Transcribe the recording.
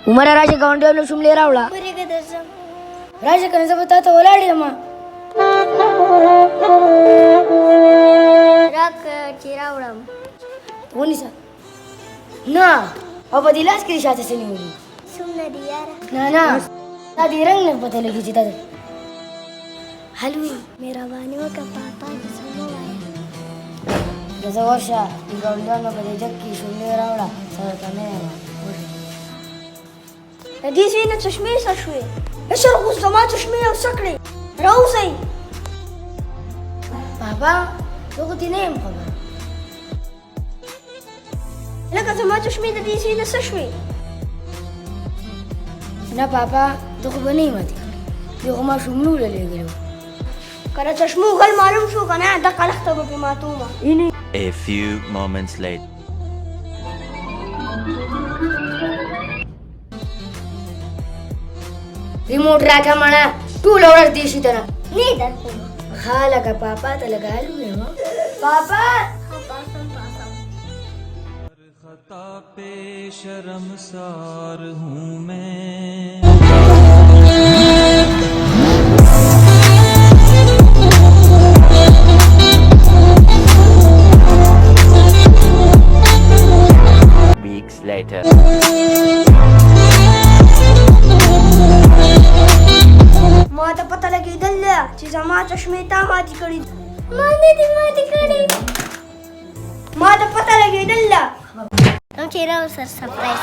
उमरा राजा गावंडीवाला शुमले रावला राजा कनचा बता तो ओलाडी अम्मा राक चिरावडम ओनिसा ना अब दिलास की शादी से नहीं हुई सुमने दियारा ना शादी रंग ने पता लगी जीता हलवी मेरा वानिवा का पापा समो आया जैसा वर्षा गावंडीवाला बदे जक्की शुमले रावला सरता नहीं دي زينة تشميسة شوي اشربوا الزمات تشمية وسكري روسي पापा तो को तीने खबर لك زمات تشمية دي زينة سشوي ना पापा तो को बनी मत यो ما शुमलू ले गयो كان تشمو قال معلوم شو كان عندك على اختبر بماتومة इनी A few moments later. Remote राखा म्हणा तू लवडर देशी तना نيدر खाला का पापा तला गालू है हो पापा खता पे शर्मसार हूँ मैं Weeks later. ما پتہ لگی دلیا چې زما چشمه تا ماتې کړې ما کړې ما ته پتہ لگی دلیا نو چیرې سر سرپرایز